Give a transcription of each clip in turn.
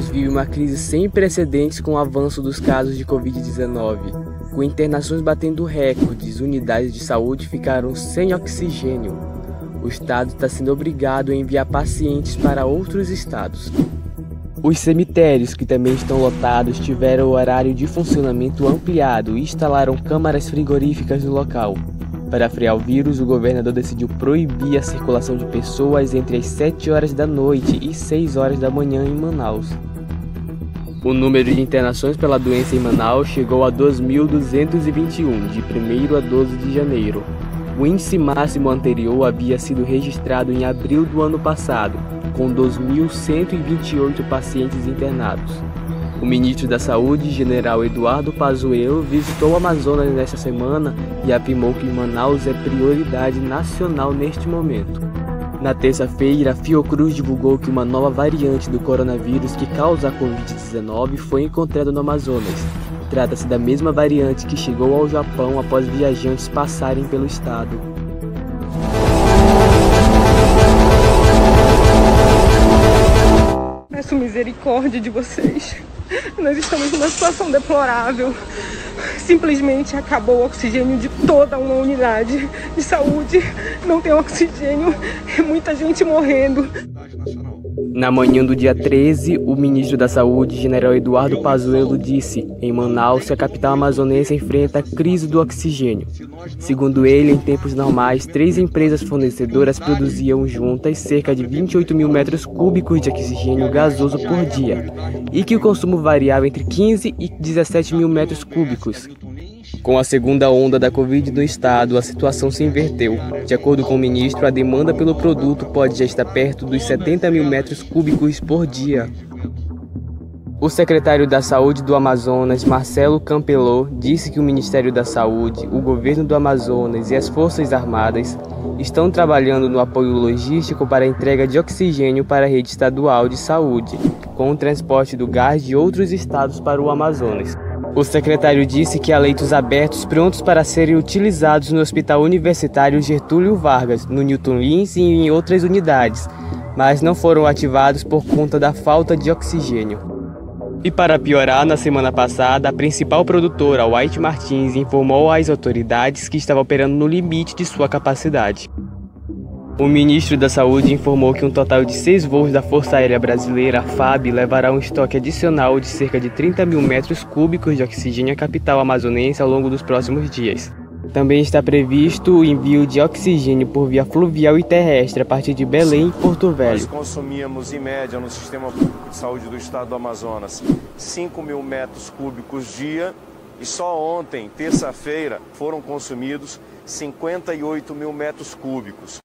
Manaus vive uma crise sem precedentes com o avanço dos casos de Covid-19. Com internações batendo recordes, unidades de saúde ficaram sem oxigênio. O estado está sendo obrigado a enviar pacientes para outros estados. Os cemitérios, que também estão lotados, tiveram o horário de funcionamento ampliado e instalaram câmaras frigoríficas no local. Para frear o vírus, o governador decidiu proibir a circulação de pessoas entre as 7 horas da noite e 6 horas da manhã em Manaus. O número de internações pela doença em Manaus chegou a 2.221, de 1º a 12 de janeiro. O índice máximo anterior havia sido registrado em abril do ano passado, com 2.128 pacientes internados. O ministro da Saúde, General Eduardo Pazuello, visitou o Amazonas nesta semana e afirmou que Manaus é prioridade nacional neste momento. Na terça-feira, a Fiocruz divulgou que uma nova variante do coronavírus que causa a Covid-19 foi encontrada no Amazonas. Trata-se da mesma variante que chegou ao Japão após viajantes passarem pelo estado. Peço misericórdia de vocês. Nós estamos numa situação deplorável. Simplesmente acabou o oxigênio de toda uma unidade de saúde. Não tem oxigênio, é muita gente morrendo. Na manhã do dia 13, o ministro da Saúde, General Eduardo Pazuello, disse: em Manaus, a capital amazonense enfrenta a crise do oxigênio. Segundo ele, em tempos normais, 3 empresas fornecedoras produziam juntas cerca de 28 mil metros cúbicos de oxigênio gasoso por dia, e que o consumo variava entre 15 e 17 mil metros cúbicos. Com a segunda onda da Covid no estado, a situação se inverteu. De acordo com o ministro, a demanda pelo produto pode já estar perto dos 70 mil metros cúbicos por dia. O secretário da Saúde do Amazonas, Marcelo Campelo, disse que o Ministério da Saúde, o governo do Amazonas e as Forças Armadas estão trabalhando no apoio logístico para a entrega de oxigênio para a rede estadual de saúde, com o transporte do gás de outros estados para o Amazonas. O secretário disse que há leitos abertos prontos para serem utilizados no Hospital Universitário Getúlio Vargas, no Newton Lins e em outras unidades, mas não foram ativados por conta da falta de oxigênio. E para piorar, na semana passada, a principal produtora, White Martins, informou às autoridades que estava operando no limite de sua capacidade. O ministro da Saúde informou que um total de 6 voos da Força Aérea Brasileira, a FAB, levará um estoque adicional de cerca de 30 mil metros cúbicos de oxigênio à capital amazonense ao longo dos próximos dias. Também está previsto o envio de oxigênio por via fluvial e terrestre a partir de Belém e Porto Velho. Nós consumíamos, em média, no Sistema Público de Saúde do Estado do Amazonas, 5 mil metros cúbicos dia, e só ontem, terça-feira, foram consumidos 58 mil metros cúbicos.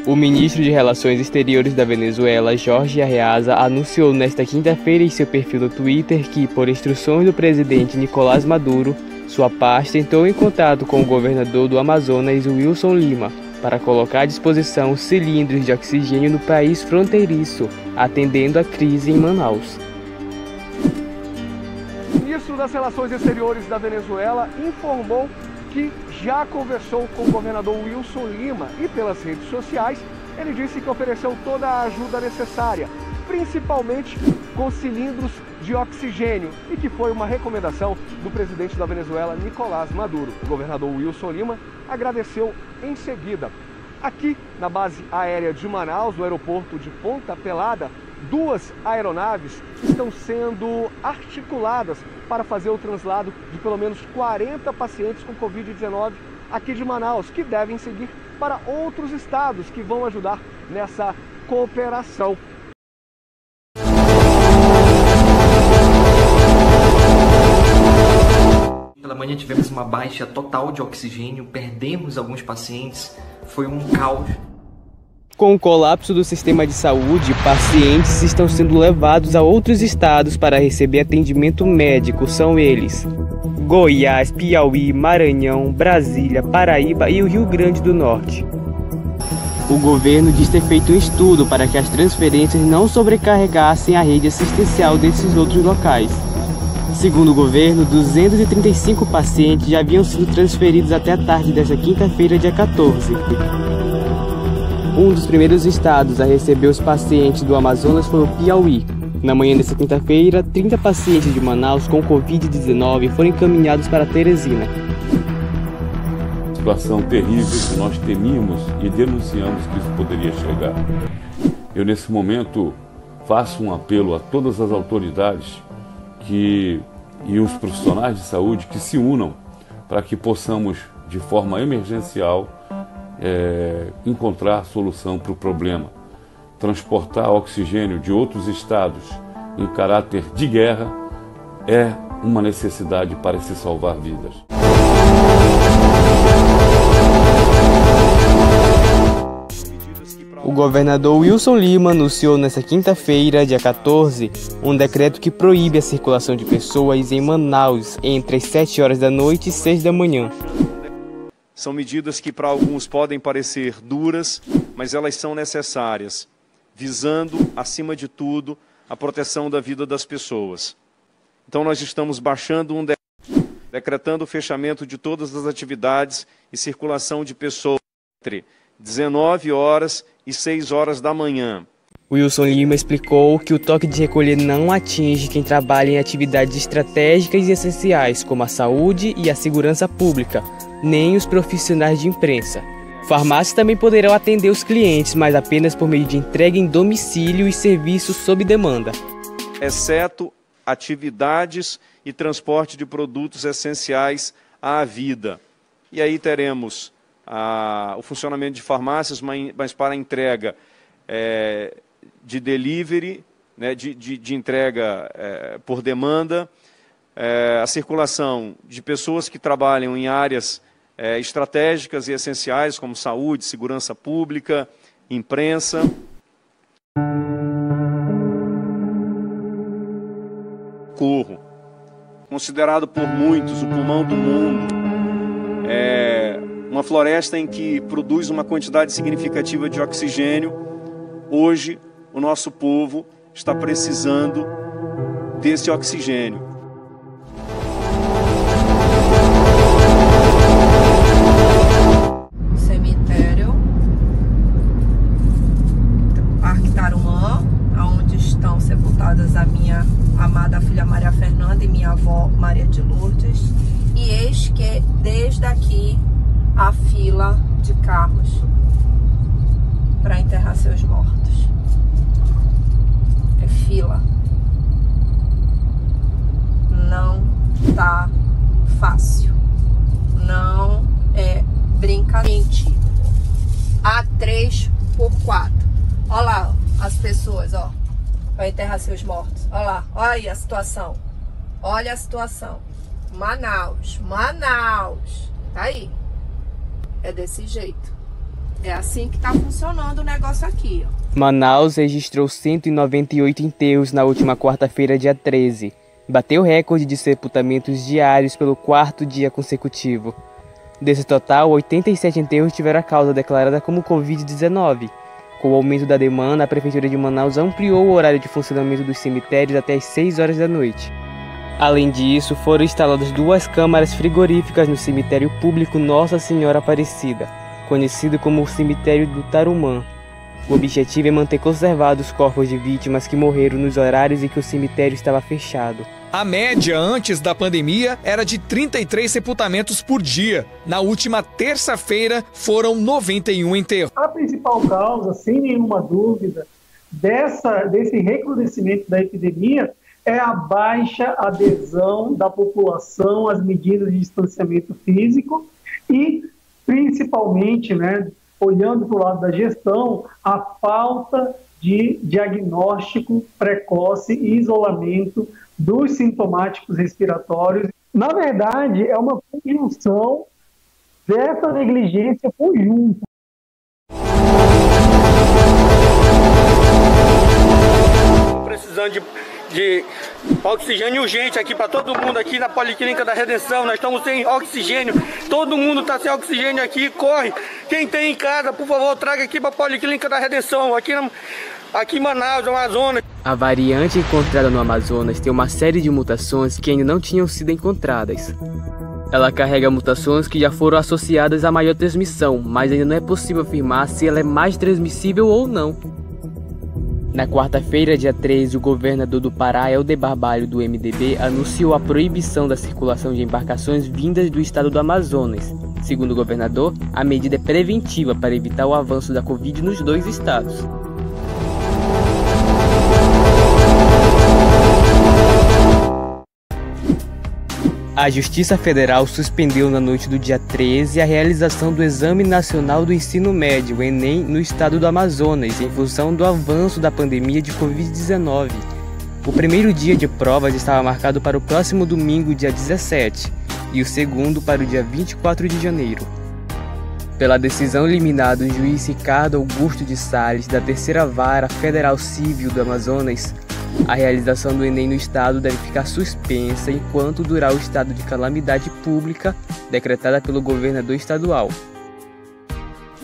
O ministro de Relações Exteriores da Venezuela, Jorge Arreaza, anunciou nesta quinta-feira em seu perfil no Twitter que, por instruções do presidente Nicolás Maduro, sua pasta entrou em contato com o governador do Amazonas, Wilson Lima, para colocar à disposição cilindros de oxigênio no país fronteiriço, atendendo à crise em Manaus. O ministro das Relações Exteriores da Venezuela informou que já conversou com o governador Wilson Lima e pelas redes sociais ele disse que ofereceu toda a ajuda necessária, principalmente com cilindros de oxigênio, e que foi uma recomendação do presidente da Venezuela, Nicolás Maduro. O governador Wilson Lima agradeceu em seguida. Aqui na base aérea de Manaus, no aeroporto de Ponta Pelada, 2 aeronaves estão sendo articuladas para fazer o translado de pelo menos 40 pacientes com Covid-19 aqui de Manaus, que devem seguir para outros estados que vão ajudar nessa cooperação. Pela manhã tivemos uma baixa total de oxigênio, perdemos alguns pacientes, foi um caos. Com o colapso do sistema de saúde, pacientes estão sendo levados a outros estados para receber atendimento médico. São eles: Goiás, Piauí, Maranhão, Brasília, Paraíba e o Rio Grande do Norte. O governo diz ter feito um estudo para que as transferências não sobrecarregassem a rede assistencial desses outros locais. Segundo o governo, 235 pacientes já haviam sido transferidos até a tarde desta quinta-feira, dia 14. Um dos primeiros estados a receber os pacientes do Amazonas foi o Piauí. Na manhã desta quinta-feira, 30 pacientes de Manaus com Covid-19 foram encaminhados para Teresina. Situação terrível que nós temíamos e denunciamos que isso poderia chegar. Eu, nesse momento, faço um apelo a todas as autoridades e os profissionais de saúde que se unam para que possamos, de forma emergencial, encontrar solução para o problema. Transportar oxigênio de outros estados em caráter de guerra é uma necessidade para se salvar vidas. O governador Wilson Lima anunciou nesta quinta-feira, dia 14, um decreto que proíbe a circulação de pessoas em Manaus entre as 7 horas da noite e 6 da manhã. São medidas que para alguns podem parecer duras, mas elas são necessárias, visando, acima de tudo, a proteção da vida das pessoas. Então nós estamos baixando um decretando o fechamento de todas as atividades e circulação de pessoas entre 19 horas e 6 horas da manhã. Wilson Lima explicou que o toque de recolher não atinge quem trabalha em atividades estratégicas e essenciais, como a saúde e a segurança pública, nem os profissionais de imprensa. Farmácias também poderão atender os clientes, mas apenas por meio de entrega em domicílio e serviços sob demanda. Exceto atividades e transporte de produtos essenciais à vida. E aí teremos o funcionamento de farmácias, mas para entrega de delivery, né, de entrega por demanda, a circulação de pessoas que trabalham em áreas estratégicas e essenciais, como saúde, segurança pública, imprensa. Corro, considerado por muitos o pulmão do mundo, uma floresta em que produz uma quantidade significativa de oxigênio. Hoje, o nosso povo está precisando desse oxigênio. Cemitério, Parque Tarumã, onde estão sepultadas a minha amada filha Maria Fernanda e minha avó Maria de Lourdes. E eis que desde aqui a fila de carros para enterrar seus mortos. É fila. Não tá fácil. Não é brincadeira. A3x4. Olha lá, ó, as pessoas, ó, para enterrar seus mortos. Olha lá, olha aí a situação. Olha a situação. Manaus. Tá aí. É desse jeito. É assim que tá funcionando o negócio aqui, ó. Manaus registrou 198 enterros na última quarta-feira, dia 13. Bateu o recorde de sepultamentos diários pelo 4º dia consecutivo. Desse total, 87 enterros tiveram a causa declarada como Covid-19. Com o aumento da demanda, a Prefeitura de Manaus ampliou o horário de funcionamento dos cemitérios até as 6 horas da noite. Além disso, foram instaladas 2 câmaras frigoríficas no cemitério público Nossa Senhora Aparecida, conhecido como o cemitério do Tarumã. O objetivo é manter conservados os corpos de vítimas que morreram nos horários em que o cemitério estava fechado. A média antes da pandemia era de 33 sepultamentos por dia. Na última terça-feira foram 91 enterros. A principal causa, sem nenhuma dúvida, desse recrudescimento da epidemia é a baixa adesão da população às medidas de distanciamento físico e, principalmente, né, olhando para o lado da gestão, a falta de diagnóstico precoce e isolamento dos sintomáticos respiratórios. Na verdade, é uma conjunção dessa negligência conjunta. Precisando de oxigênio urgente aqui para todo mundo aqui na Policlínica da Redenção. Nós estamos sem oxigênio, todo mundo está sem oxigênio aqui, corre. Quem tem em casa, por favor, traga aqui para a Policlínica da Redenção. Aqui aqui em Manaus, Amazonas. A variante encontrada no Amazonas tem uma série de mutações que ainda não tinham sido encontradas. Ela carrega mutações que já foram associadas à maior transmissão, mas ainda não é possível afirmar se ela é mais transmissível ou não. Na quarta-feira, dia 13, o governador do Pará, Helder Barbalho, do MDB, anunciou a proibição da circulação de embarcações vindas do estado do Amazonas. Segundo o governador, a medida é preventiva para evitar o avanço da Covid nos dois estados. A Justiça Federal suspendeu na noite do dia 13 a realização do Exame Nacional do Ensino Médio, o Enem, no estado do Amazonas, em função do avanço da pandemia de Covid-19. O primeiro dia de provas estava marcado para o próximo domingo, dia 17, e o segundo para o dia 24 de janeiro. Pela decisão liminar do juiz Ricardo Augusto de Salles, da Terceira Vara Federal Civil do Amazonas, a realização do Enem no estado deve ficar suspensa enquanto durar o estado de calamidade pública decretada pelo governador estadual.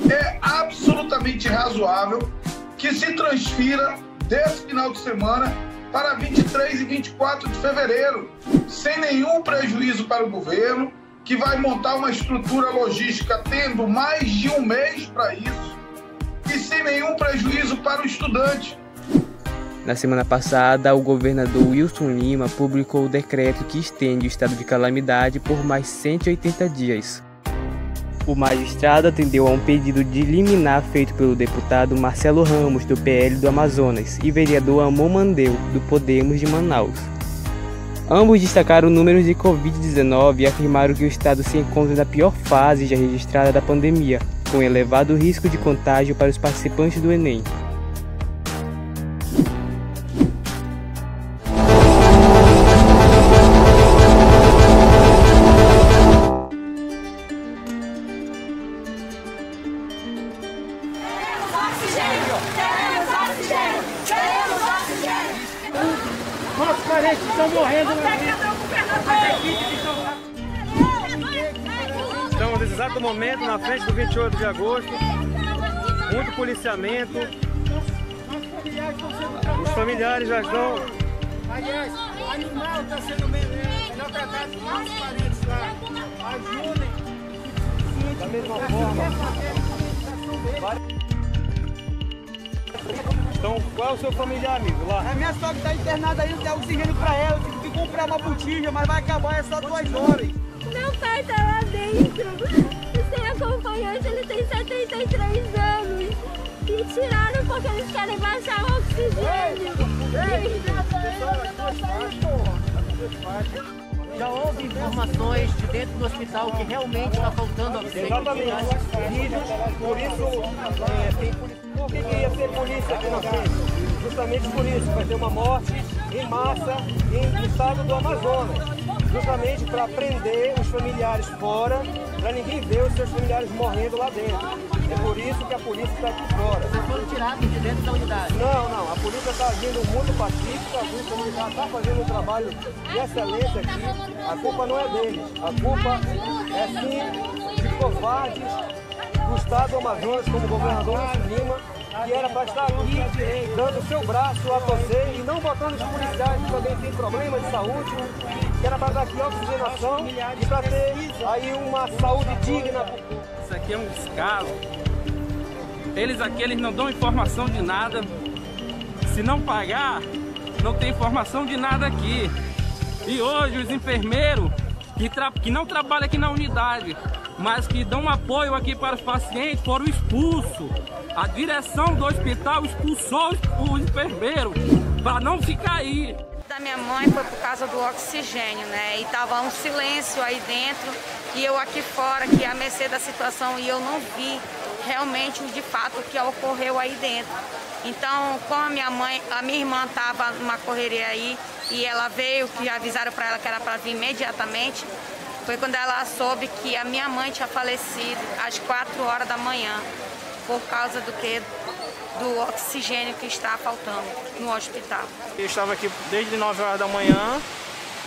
É absolutamente razoável que se transfira desse final de semana para 23 e 24 de fevereiro, sem nenhum prejuízo para o governo, que vai montar uma estrutura logística tendo mais de um mês para isso, e sem nenhum prejuízo para o estudante. Na semana passada, o governador Wilson Lima publicou o decreto que estende o estado de calamidade por mais 180 dias. O magistrado atendeu a um pedido de liminar feito pelo deputado Marcelo Ramos, do PL do Amazonas, e vereador Amon Mandeu, do Podemos de Manaus. Ambos destacaram números de Covid-19 e afirmaram que o estado se encontra na pior fase já registrada da pandemia, com elevado risco de contágio para os participantes do Enem. Nossos parentes estão morrendo na Estamos nesse exato momento na frente do 28 de agosto. Muito policiamento. Os familiares já estão... Aliás, o animal está sendo melhor tratado dos nossos parentes lá. Ajudem. Da mesma forma. Então, qual é o seu familiar, amigo, lá? A minha sogra está internada aí, não tem oxigênio para ela. Eu tive que comprar uma botija, mas vai acabar, é só 2 horas. Meu pai tá lá dentro. Sem acompanhante, ele tem 73 anos. E tiraram porque eles querem baixar o oxigênio. Já houve informações de dentro do hospital que realmente está faltando oxigênio. Exatamente. Por isso, por que ia ser polícia aqui na frente? Justamente por isso, vai ter uma morte em massa no estado do Amazonas. Justamente para prender os familiares fora, para ninguém ver os seus familiares morrendo lá dentro. É por isso que a polícia está aqui fora. Vocês foram tirados de dentro da unidade? Não. A polícia está agindo muito pacífica, a polícia militar está fazendo um trabalho de excelência aqui. A culpa não é deles, a culpa é sim de covardes do estado do Amazonas, como o governador Wilson Lima, que era para estar aqui dando o seu braço a torcer e não botando os policiais que também têm problemas de saúde, que era para dar aqui oxigenação e para ter aí uma saúde digna. Isso aqui é um descaso. Eles não dão informação de nada. Se não pagar, não tem informação de nada aqui. E hoje os enfermeiros que não trabalham aqui na unidade, mas que dão apoio aqui para os pacientes, foram expulsos. A direção do hospital expulsou os enfermeiros para não ficar aí. Da minha mãe foi por causa do oxigênio, né? E tava um silêncio aí dentro e eu aqui fora, que à mercê da situação, e eu não vi realmente de fato o que ocorreu aí dentro. Então, como a minha irmã estava numa correria aí e ela veio, que avisaram para ela que era para vir imediatamente, foi quando ela soube que a minha mãe tinha falecido às 4 horas da manhã, por causa do quê? Do oxigênio que está faltando no hospital. Eu estava aqui desde 9 horas da manhã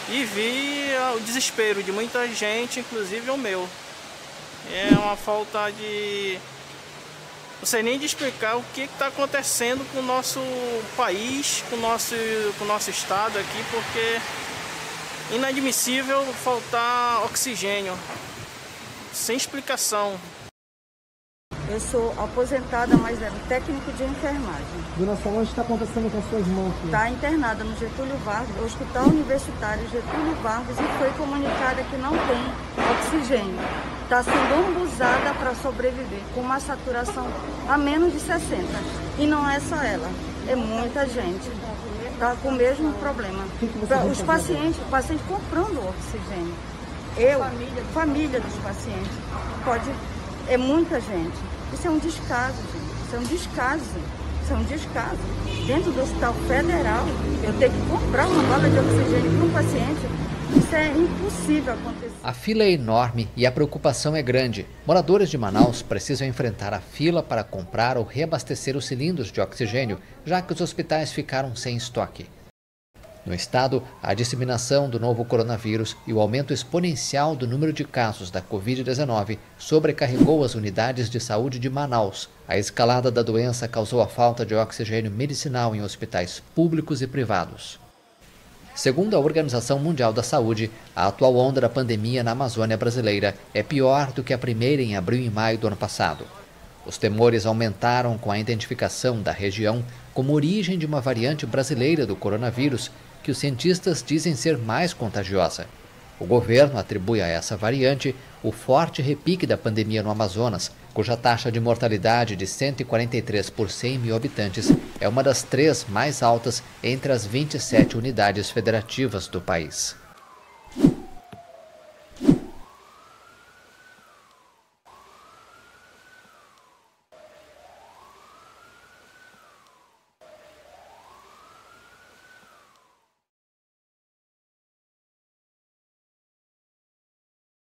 e vi o desespero de muita gente, inclusive o meu. É uma falta de não sei nem de explicar o que está acontecendo com o nosso país, com o nosso estado aqui, porque é inadmissível faltar oxigênio, sem explicação. Eu sou aposentada, mas é técnico de enfermagem. Dona Solange, está acontecendo com as suas mãos? Está internada no Getúlio Vargas, Hospital Universitário Getúlio Vargas, e foi comunicada que não tem oxigênio. Está sendo ambusada para sobreviver, com uma saturação a menos de 60. E não é só ela, é muita gente. Está com o mesmo problema. Os pacientes comprando oxigênio. Família dos pacientes, é muita gente. Isso é um descaso, gente. Isso é um descaso. Isso é um descaso. Dentro do Hospital Federal, eu tenho que comprar uma bala de oxigênio para um paciente. Isso é impossível acontecer. A fila é enorme e a preocupação é grande. Moradores de Manaus precisam enfrentar a fila para comprar ou reabastecer os cilindros de oxigênio, já que os hospitais ficaram sem estoque. No estado, a disseminação do novo coronavírus e o aumento exponencial do número de casos da Covid-19 sobrecarregou as unidades de saúde de Manaus. A escalada da doença causou a falta de oxigênio medicinal em hospitais públicos e privados. Segundo a Organização Mundial da Saúde, a atual onda da pandemia na Amazônia brasileira é pior do que a primeira em abril e maio do ano passado. Os temores aumentaram com a identificação da região como origem de uma variante brasileira do coronavírus, que os cientistas dizem ser mais contagiosa. O governo atribui a essa variante o forte repique da pandemia no Amazonas, cuja taxa de mortalidade de 143 por 100 mil habitantes é uma das 3 mais altas entre as 27 unidades federativas do país.